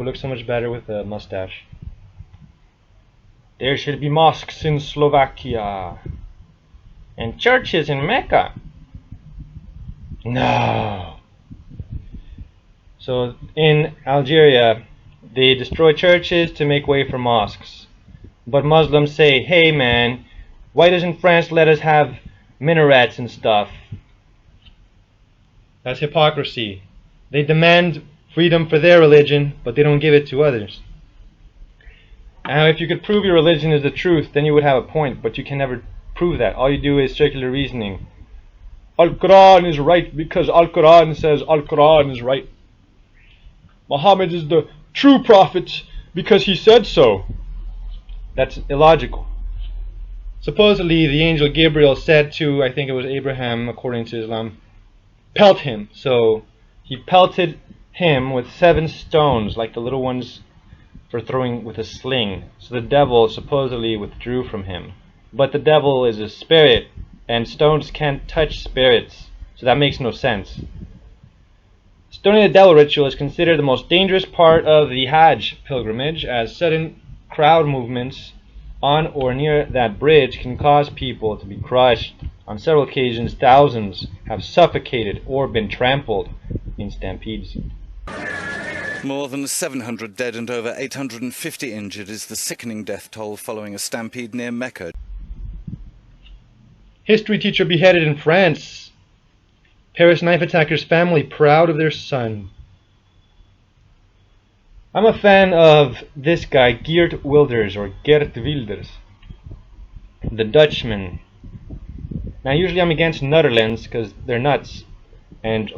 Who looks so much better with a mustache. There should be mosques in Slovakia and churches in Mecca. No. So in Algeria, they destroy churches to make way for mosques. But Muslims say, hey man, why doesn't France let us have minarets and stuff? That's hypocrisy. They demand freedom for their religion, but they don't give it to others. Now, if you could prove your religion is the truth, then you would have a point, but you can never prove that. All you do is circular reasoning. Al-Quran is right because Al-Quran says Al-Quran is right. Muhammad is the true prophet because he said so. That's illogical. Supposedly, the angel Gabriel said to, I think it was Abraham, according to Islam, pelt him. So he pelted him with 7 stones, like the little ones for throwing with a sling. So the devil supposedly withdrew from him. But the devil is a spirit, and stones can't touch spirits, so that makes no sense. Stoning the devil ritual is considered the most dangerous part of the Hajj pilgrimage, as sudden crowd movements on or near that bridge can cause people to be crushed. On several occasions, thousands have suffocated or been trampled in stampedes. More than 700 dead and over 850 injured is the sickening death toll following a stampede near Mecca. History teacher beheaded in France. Paris knife attacker's family proud of their son. I'm a fan of this guy, Geert Wilders, or Geert Wilders, the Dutchman. Now, usually I'm against Netherlands because they're nuts, and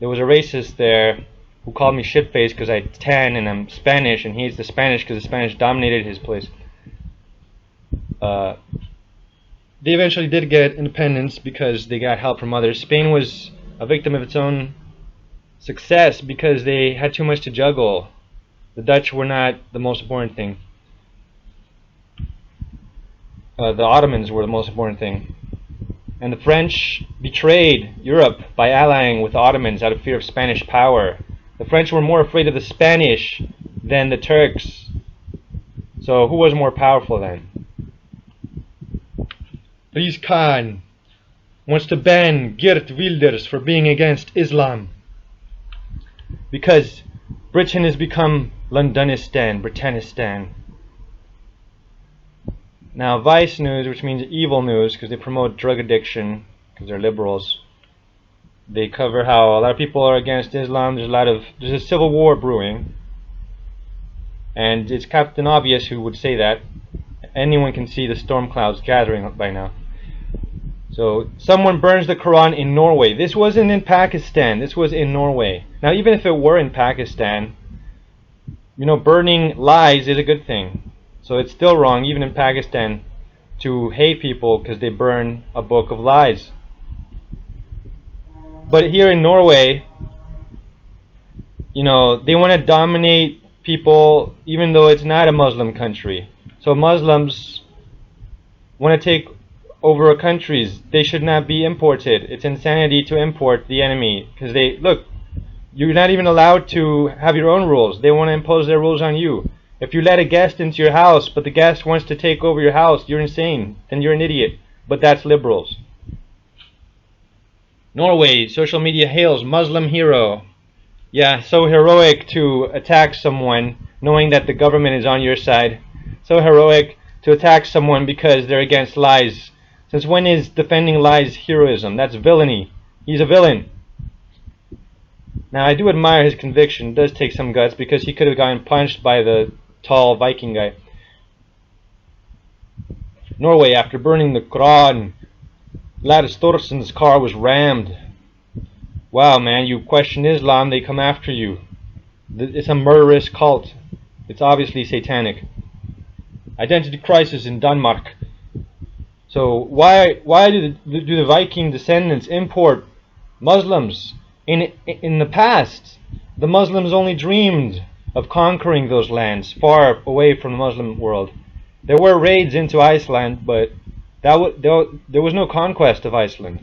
there was a racist there who called me shitface because I tan and I'm Spanish, and he's the Spanish because the Spanish dominated his place. They eventually did get independence because they got help from others. Spain was a victim of its own success because they had too much to juggle. The Dutch were not the most important thing. The Ottomans were the most important thing. And the French betrayed Europe by allying with the Ottomans out of fear of Spanish power. The French were more afraid of the Spanish than the Turks. So who was more powerful then? Riz Khan wants to ban Geert Wilders for being against Islam because Britain has become Londonistan, Britannistan. Now Vice News, which means evil news because they promote drug addiction because they're liberals, they cover how a lot of people are against Islam. There's a civil war brewing, and it's Captain Obvious who would say that. Anyone can see the storm clouds gathering by now. So someone burns the Quran in Norway. This wasn't in Pakistan, this was in Norway. Now even if it were in Pakistan, you know, burning lies is a good thing. So it's still wrong even in Pakistan to hate people because they burn a book of lies. But here in Norway, you know, they want to dominate people even though it's not a Muslim country. So Muslims want to take over countries. They should not be imported. It's insanity to import the enemy because they, look, you're not even allowed to have your own rules. They want to impose their rules on you. If you let a guest into your house but the guest wants to take over your house, you're insane. Then you're an idiot. But that's liberals. Norway, social media hails Muslim hero. Yeah, so heroic to attack someone knowing that the government is on your side. So heroic to attack someone because they're against lies. Since when is defending lies heroism? That's villainy. He's a villain. Now I do admire his conviction. It does take some guts because he could have gotten punched by the tall Viking guy. Norway, after burning the Quran, Gladys Thorsen's car was rammed. Wow, man, you question Islam, they come after you. It's a murderous cult. It's obviously satanic. Identity crisis in Denmark. So why do the Viking descendants import Muslims? In the past, the Muslims only dreamed of conquering those lands far away from the Muslim world. There were raids into Iceland, but there was no conquest of Iceland.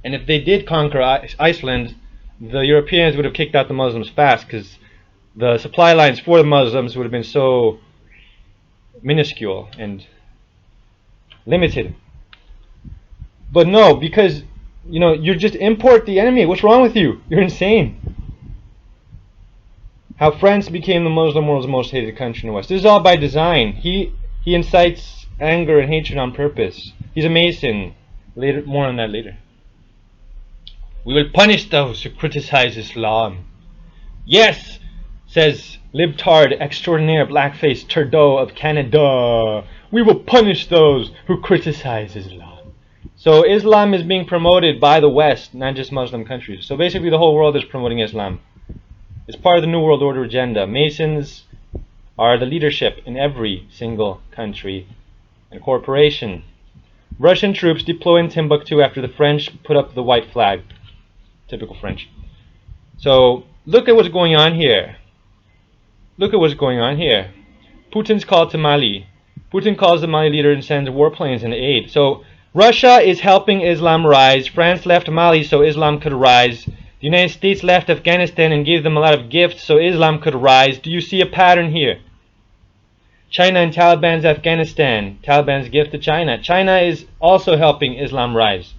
And if they did conquer Iceland, the Europeans would have kicked out the Muslims fast because the supply lines for the Muslims would have been so minuscule and limited. But no, because you just import the enemy. What's wrong with you? You're insane. How France became the Muslim world's most hated country in the West. This is all by design. He incites anger and hatred on purpose. He's a Mason. Later, more on that later. We will punish those who criticize Islam. Yes, says libtard extraordinaire blackface Trudeau of Canada. We will punish those who criticize Islam. So Islam is being promoted by the West, not just Muslim countries. So basically the whole world is promoting Islam. It's part of the New World Order agenda. Masons are the leadership in every single country and corporation. Russian troops deploy in Timbuktu after the French put up the white flag. Typical French. So look at what's going on here. Look at what's going on here. Putin's call to Mali. Putin calls the Mali leader and sends warplanes in aid. So Russia is helping Islam rise. France left Mali so Islam could rise. The United States left Afghanistan and gave them a lot of gifts so Islam could rise. Do you see a pattern here? China and Taliban's Afghanistan. Taliban's gift to China. China is also helping Islam rise.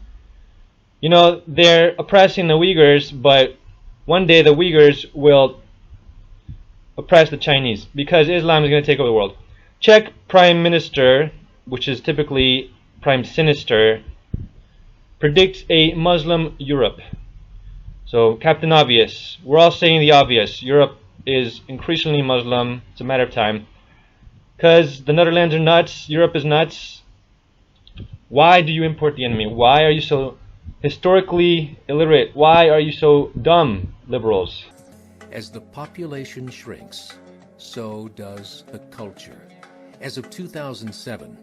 They're oppressing the Uyghurs, but one day the Uyghurs will oppress the Chinese because Islam is going to take over the world. Czech Prime Minister, which is typically Prime Sinister, predicts a Muslim Europe. So, Captain Obvious. We're all saying the obvious. Europe is increasingly Muslim. It's a matter of time. Because the Netherlands are nuts. Europe is nuts. Why do you import the enemy? Why are you so historically illiterate? Why are you so dumb, liberals? As the population shrinks, so does the culture. As of 2007,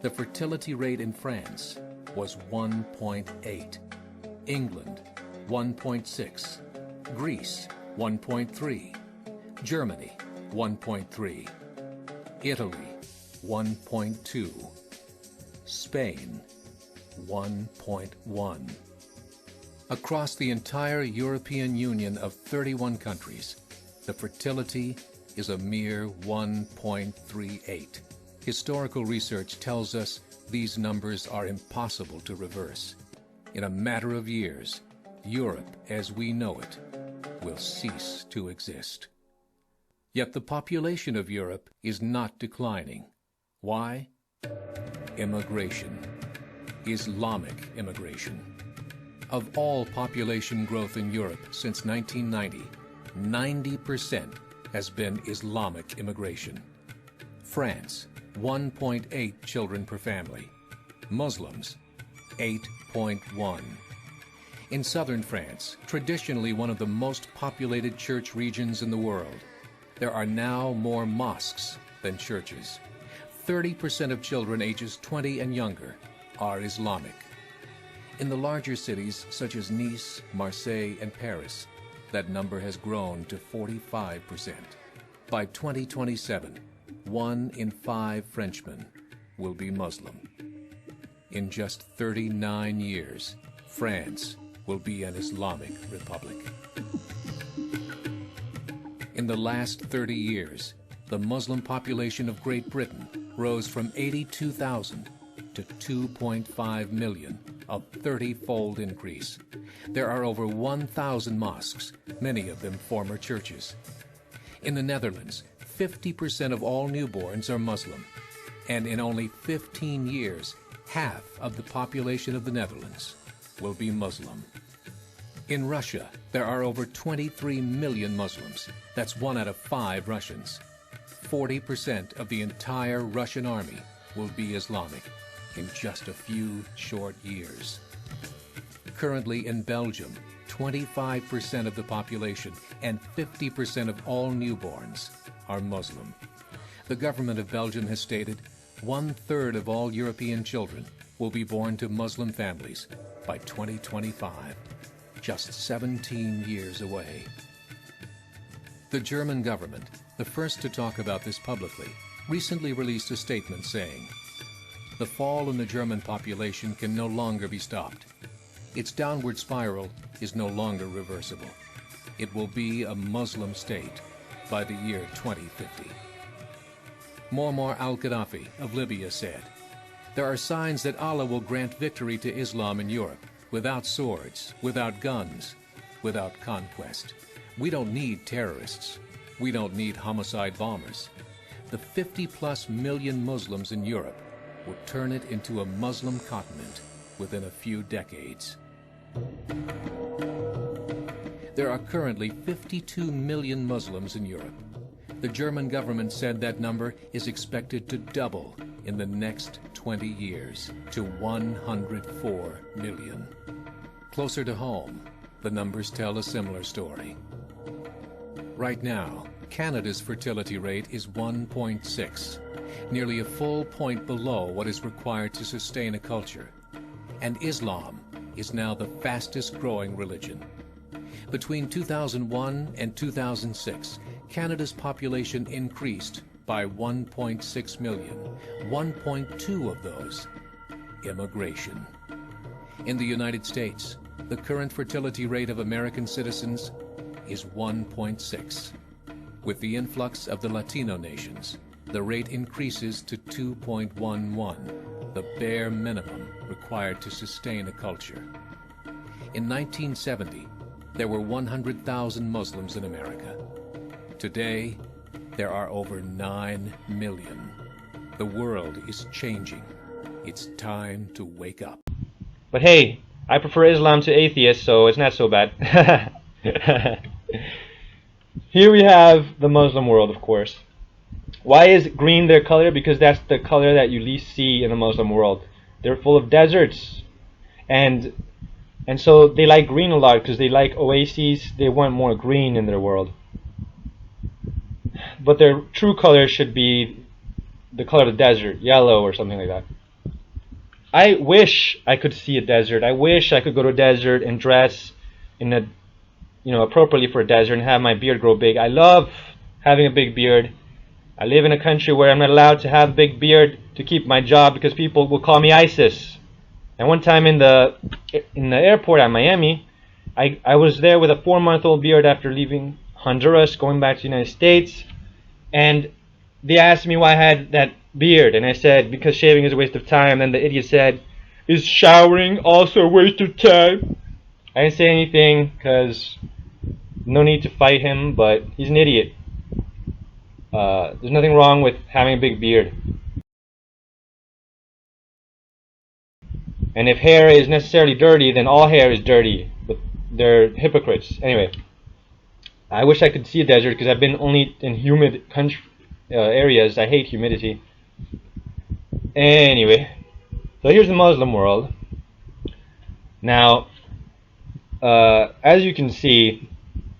the fertility rate in France was 1.8. England, 1.6. Greece, 1.3. Germany, 1.3. Italy, 1.2. Spain, 1.1. Across the entire European Union of 31 countries, the fertility is a mere 1.38. Historical research tells us these numbers are impossible to reverse. In a matter of years, Europe as we know it will cease to exist. Yet the population of Europe is not declining. Why? Immigration. Islamic immigration. Of all population growth in Europe since 1990, 90% has been Islamic immigration. France, 1.8 children per family. Muslims, 8.1. In southern France, traditionally one of the most populated church regions in the world, there are now more mosques than churches. 30% of children ages 20 and younger are Islamic. In the larger cities such as Nice, Marseille, and Paris, that number has grown to 45%. By 2027, 1 in 5 Frenchmen will be Muslim. In just 39 years, France will be an Islamic republic. In the last 30 years, the Muslim population of Great Britain rose from 82,000 to 2.5 million, a 30-fold increase. There are over 1,000 mosques, many of them former churches. In the Netherlands, 50% of all newborns are Muslim, and in only 15 years, half of the population of the Netherlands will be Muslim. In Russia, there are over 23 million Muslims. That's 1 out of 5 Russians. 40% of the entire Russian army will be Islamic in just a few short years. Currently in Belgium, 25% of the population and 50% of all newborns are Muslim. The government of Belgium has stated 1/3 of all European children will be born to Muslim families by 2025, just 17 years away. The German government, the first to talk about this publicly, recently released a statement saying, "The fall in the German population can no longer be stopped. Its downward spiral is no longer reversible. It will be a Muslim state by the year 2050. Muammar al-Gaddafi of Libya said, "There are signs that Allah will grant victory to Islam in Europe, without swords, without guns, without conquest. We don't need terrorists. We don't need homicide bombers. The 50+ million Muslims in Europe would turn it into a Muslim continent within a few decades." There are currently 52 million Muslims in Europe. The German government said that number is expected to double in the next 20 years to 104 million. Closer to home, the numbers tell a similar story. Right now, Canada's fertility rate is 1.6, nearly a full point below what is required to sustain a culture. And Islam is now the fastest growing religion. Between 2001 and 2006, Canada's population increased by 1.6 million, 1.2 of those immigration. In the United States, the current fertility rate of American citizens is 1.6. With the influx of the Latino nations, the rate increases to 2.11, the bare minimum required to sustain a culture. In 1970, there were 100,000 Muslims in America. Today, there are over 9 million. The world is changing. It's time to wake up. But hey, I prefer Islam to atheists, so it's not so bad. Here we have the Muslim world, of course. Why is green their color? Because that's the color that you least see in the Muslim world. They're full of deserts. And so they like green a lot because they like oases. They want more green in their world. But their true color should be the color of the desert, yellow or something like that. I wish I could see a desert. I wish I could go to a desert and dress in a, appropriately for a desert and have my beard grow big. I love having a big beard. I live in a country where I'm not allowed to have a big beard to keep my job because people will call me ISIS. And one time in the airport at Miami, I was there with a 4-month-old beard after leaving Honduras, going back to the United States, and they asked me why I had that beard, and I said, because shaving is a waste of time. Then the idiot said, is showering also a waste of time? I didn't say anything, because no need to fight him, but he's an idiot. There's nothing wrong with having a big beard. And if hair is necessarily dirty, then all hair is dirty, but they're hypocrites. Anyway, I wish I could see a desert, because I've been only in humid areas. I hate humidity. Anyway, so here's the Muslim world. Now, as you can see,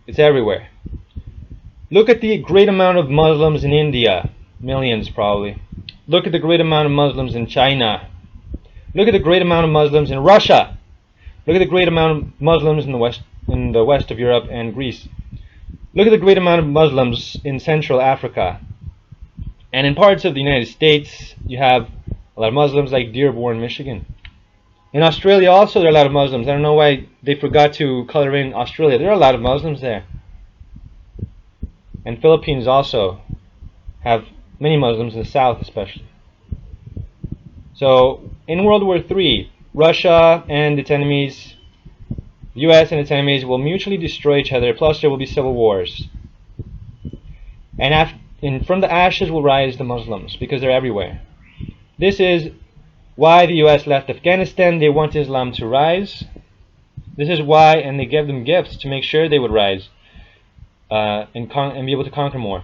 it's everywhere. Look at the great amount of Muslims in India, millions probably. Look at the great amount of Muslims in China. Look at the great amount of Muslims in Russia. Look at the great amount of Muslims in the west of Europe and Greece. Look at the great amount of Muslims in Central Africa. And in parts of the United States, you have a lot of Muslims like Dearborn, Michigan. In Australia also there are a lot of Muslims. I don't know why they forgot to color in Australia. There are a lot of Muslims there. And Philippines also have many Muslims in the south especially. So in World War III, Russia and its enemies, the US and its enemies will mutually destroy each other, plus there will be civil wars. And from the ashes will rise the Muslims, because they're everywhere. This is why the US left Afghanistan. They want Islam to rise. This is why, and they gave them gifts to make sure they would rise and be able to conquer more.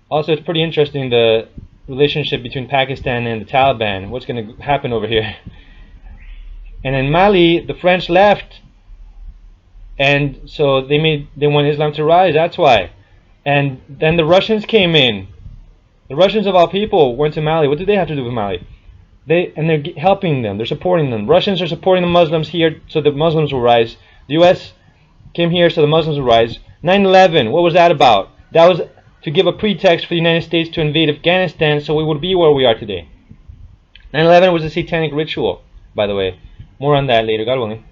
Also, it's pretty interesting, the relationship between Pakistan and the Taliban. What's going to happen over here? And in Mali, the French left, and so they want Islam to rise. That's why. And then the Russians came in. The Russians of all people went to Mali. What did they have to do with Mali? They're helping them. They're supporting them. Russians are supporting the Muslims here so the Muslims will rise. The U.S. came here so the Muslims will rise. 9/11, what was that about? That was to give a pretext for the United States to invade Afghanistan so we would be where we are today. 9/11 was a satanic ritual, by the way. More on that later, God willing.